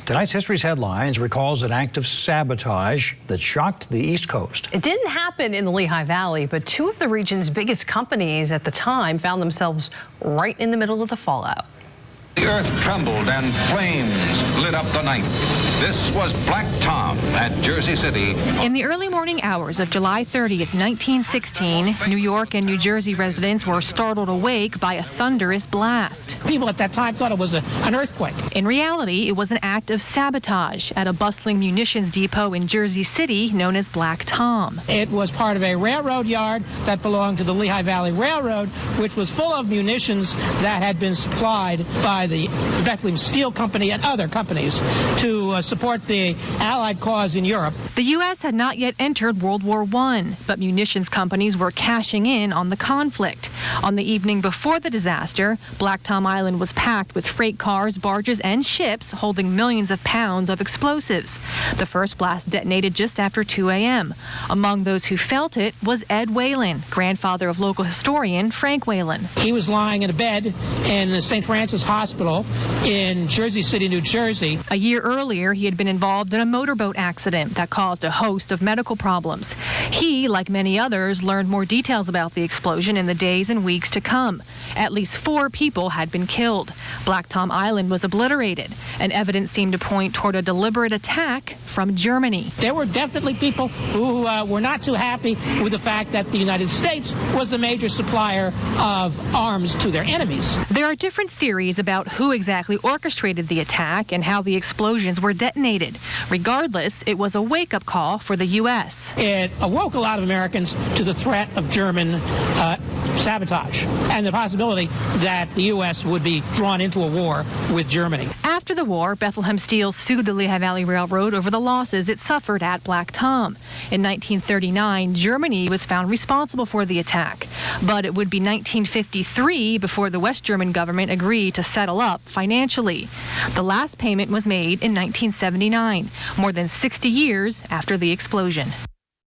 Tonight's History's Headlines recalls an act of sabotage that shocked the East Coast. It didn't happen in the Lehigh Valley, but two of the region's biggest companies at the time found themselves right in the middle of the fallout. The earth trembled and flames lit up the night. This was Black Tom at Jersey City. In the early morning hours of July 30th, 1916, New York and New Jersey residents were startled awake by a thunderous blast. People at that time thought it was an earthquake. In reality, it was an act of sabotage at a bustling munitions depot in Jersey City known as Black Tom. It was part of a railroad yard that belonged to the Lehigh Valley Railroad, which was full of munitions that had been supplied by the Bethlehem Steel Company and other companies to support the Allied cause in Europe. The U.S. had not yet entered World War I, but munitions companies were cashing in on the conflict. On the evening before the disaster, Black Tom Island was packed with freight cars, barges, and ships holding millions of pounds of explosives. The first blast detonated just after 2 a.m. Among those who felt it was Ed Whelan, grandfather of local historian Frank Whelan. He was lying in a bed in the St. Francis Hospital in Jersey City, New Jersey. A year earlier, he had been involved in a motorboat accident that caused a host of medical problems. He, like many others, learned more details about the explosion in the days and weeks to come. At least 4 people had been killed. Black Tom Island was obliterated, and evidence seemed to point toward a deliberate attack from Germany. There were definitely people who were not too happy with the fact that the United States was the major supplier of arms to their enemies. There are different theories about who exactly orchestrated the attack and how the explosions were detonated. Regardless, it was a wake-up call for the U.S. It awoke a lot of Americans to the threat of German sabotage and the possibility that the U.S. would be drawn into a war with Germany. After the war, Bethlehem Steel sued the Lehigh Valley Railroad over the losses it suffered at Black Tom. In 1939, Germany was found responsible for the attack, but it would be 1953 before the West German government agreed to settle up financially. The last payment was made in 1979, more than 60 years after the explosion.